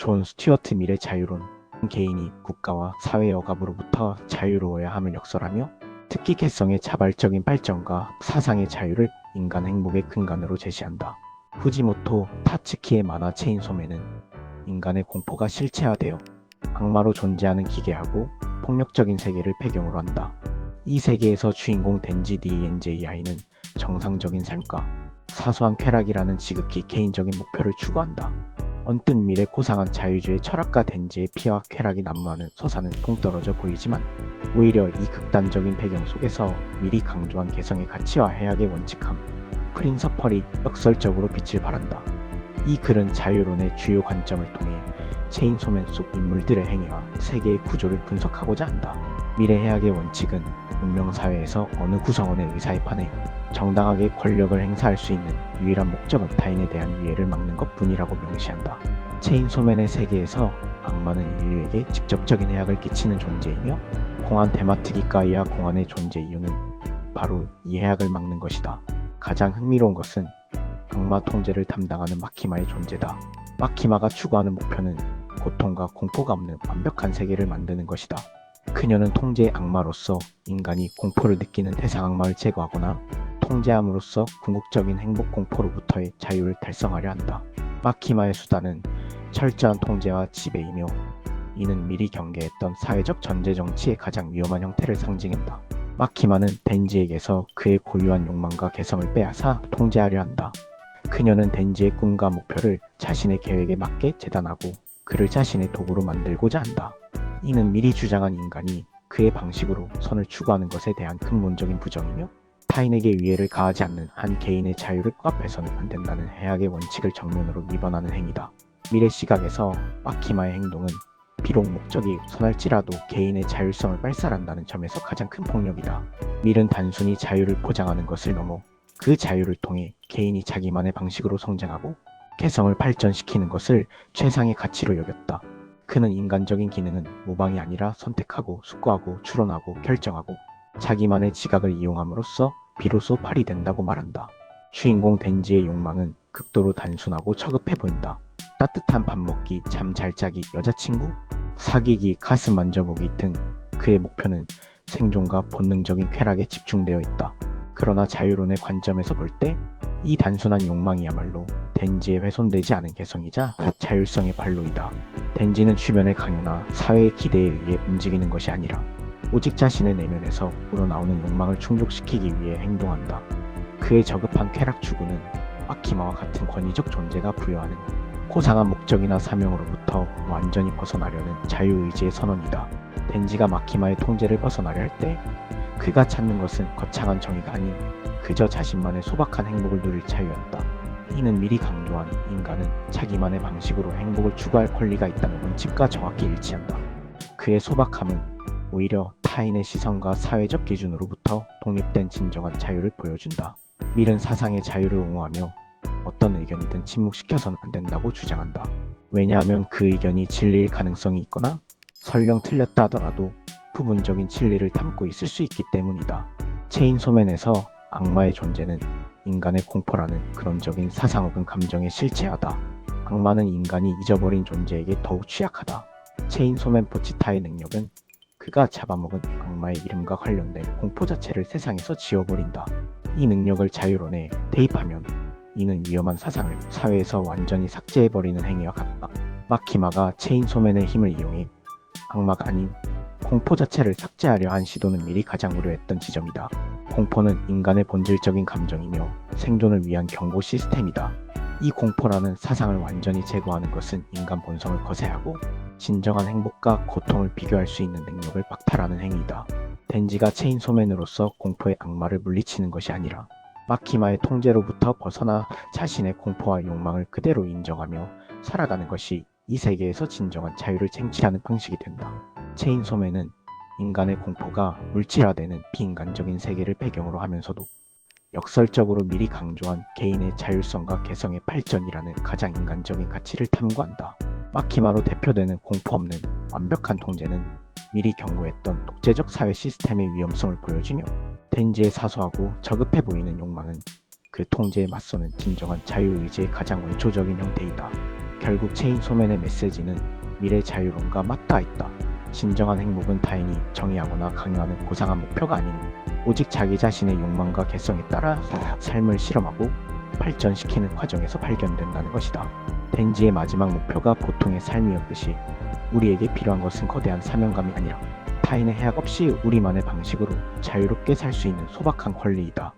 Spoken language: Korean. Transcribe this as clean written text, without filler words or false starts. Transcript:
존 스튜어트 밀의 자유론, 개인이 국가와 사회의 억압으로부터 자유로워야 함을 역설하며 특히 개성의 자발적인 발전과 사상의 자유를 인간 행복의 근간으로 제시한다. 후지모토 타츠키의 만화 체인소맨은 인간의 공포가 실체화되어 악마로 존재하는 기괴하고 폭력적인 세계를 배경으로 한다. 이 세계에서 주인공 덴지 DNJI는 정상적인 삶과 사소한 쾌락이라는 지극히 개인적인 목표를 추구한다. 언뜻 미래 고상한 자유주의 철학가 덴지의 피와 쾌락이 난무하는 서사는 동떨어져 보이지만 오히려 이 극단적인 배경 속에서 미리 강조한 개성의 가치와 해악의 원칙함, 프린서펄이 역설적으로 빛을 발한다. 이 글은 자유론의 주요 관점을 통해 체인소맨 속 인물들의 행위와 세계의 구조를 분석하고자 한다. 미래해악의 원칙은 문명사회에서 어느 구성원의 의사에 반해 정당하게 권력을 행사할 수 있는 유일한 목적은 타인에 대한 위해를 막는 것 뿐이라고 명시한다. 체인소맨의 세계에서 악마는 인류에게 직접적인 해악을 끼치는 존재이며 공안 테마트기가이아 공안의 존재 이유는 바로 이 해악을 막는 것이다. 가장 흥미로운 것은 악마 통제를 담당하는 마키마의 존재다. 마키마가 추구하는 목표는 고통과 공포가 없는 완벽한 세계를 만드는 것이다. 그녀는 통제의 악마로서 인간이 공포를 느끼는 대상 악마를 제거하거나 통제함으로써 궁극적인 행복 공포로부터의 자유를 달성하려 한다. 마키마의 수단은 철저한 통제와 지배이며 이는 미리 경계했던 사회적 전제 정치의 가장 위험한 형태를 상징한다. 마키마는 덴지에게서 그의 고유한 욕망과 개성을 빼앗아 통제하려 한다. 그녀는 덴지의 꿈과 목표를 자신의 계획에 맞게 재단하고 그를 자신의 도구로 만들고자 한다. 이는 미리 주장한 인간이 그의 방식으로 선을 추구하는 것에 대한 근본적인 부정이며 타인에게 위해를 가하지 않는 한 개인의 자유를 코앞에서는 안 된다는 해악의 원칙을 정면으로 위반하는 행위다. 미래 시각에서 마키마의 행동은 비록 목적이 선할지라도 개인의 자율성을 발산한다는 점에서 가장 큰 폭력이다. 밀은 단순히 자유를 보장하는 것을 넘어 그 자유를 통해 개인이 자기만의 방식으로 성장하고 개성을 발전시키는 것을 최상의 가치로 여겼다. 그는 인간적인 기능은 모방이 아니라 선택하고 숙고하고 추론하고 결정하고 자기만의 지각을 이용함으로써 비로소 발휘된다고 말한다. 주인공 덴지의 욕망은 극도로 단순하고 처급해 보인다. 따뜻한 밥 먹기, 잠 잘 자기, 여자친구, 사귀기, 가슴 만져보기 등 그의 목표는 생존과 본능적인 쾌락에 집중되어 있다. 그러나 자유론의 관점에서 볼 때 이 단순한 욕망이야말로 덴지의 훼손되지 않은 개성이자 자율성의 발로이다. 덴지는 주변의 강요나 사회의 기대에 의해 움직이는 것이 아니라 오직 자신의 내면에서 우러나오는 욕망을 충족시키기 위해 행동한다. 그의 저급한 쾌락 추구는 마키마와 같은 권위적 존재가 부여하는 고상한 목적이나 사명으로부터 완전히 벗어나려는 자유의지의 선언이다. 덴지가 마키마의 통제를 벗어나려 할 때 그가 찾는 것은 거창한 정의가 아닌 그저 자신만의 소박한 행복을 누릴 자유였다. 이는 미리 강조한 인간은 자기만의 방식으로 행복을 추구할 권리가 있다는 원칙과 정확히 일치한다. 그의 소박함은 오히려 타인의 시선과 사회적 기준으로부터 독립된 진정한 자유를 보여준다. 밀은 사상의 자유를 옹호하며 어떤 의견이든 침묵시켜서는 안 된다고 주장한다. 왜냐하면 그 의견이 진리일 가능성이 있거나 설령 틀렸다 하더라도 부분적인 진리를 담고 있을 수 있기 때문이다. 체인소맨에서 악마의 존재는 인간의 공포라는 근원적인 사상 혹은 감정의 실체하다. 악마는 인간이 잊어버린 존재에게 더욱 취약하다. 체인소맨 포치타의 능력은 그가 잡아먹은 악마의 이름과 관련된 공포 자체를 세상에서 지워버린다. 이 능력을 자유론에 대입하면 이는 위험한 사상을 사회에서 완전히 삭제해버리는 행위와 같다. 마키마가 체인소맨의 힘을 이용해 악마가 아닌 공포 자체를 삭제하려 한 시도는 미리 가장 우려했던 지점이다. 공포는 인간의 본질적인 감정이며 생존을 위한 경고 시스템이다. 이 공포라는 사상을 완전히 제거하는 것은 인간 본성을 거세하고 진정한 행복과 고통을 비교할 수 있는 능력을 박탈하는 행위이다. 덴지가 체인소맨으로서 공포의 악마를 물리치는 것이 아니라 마키마의 통제로부터 벗어나 자신의 공포와 욕망을 그대로 인정하며 살아가는 것이 이 세계에서 진정한 자유를 쟁취하는 방식이 된다. 체인소맨은 인간의 공포가 물질화되는 비인간적인 세계를 배경으로 하면서도 역설적으로 미리 강조한 개인의 자율성과 개성의 발전이라는 가장 인간적인 가치를 탐구한다. 마키마로 대표되는 공포 없는 완벽한 통제는 미리 경고했던 독재적 사회 시스템의 위험성을 보여주며 덴지의 사소하고 저급해 보이는 욕망은 그 통제에 맞서는 진정한 자유의지의 가장 원초적인 형태이다. 결국 체인소맨의 메시지는 미래 자유론과 맞닿아 있다. 진정한 행복은 타인이 정의하거나 강요하는 고상한 목표가 아닌 오직 자기 자신의 욕망과 개성에 따라 삶을 실험하고 발전시키는 과정에서 발견된다는 것이다. 덴지의 마지막 목표가 보통의 삶이었듯이 우리에게 필요한 것은 거대한 사명감이 아니라 타인의 해악 없이 우리만의 방식으로 자유롭게 살 수 있는 소박한 권리이다.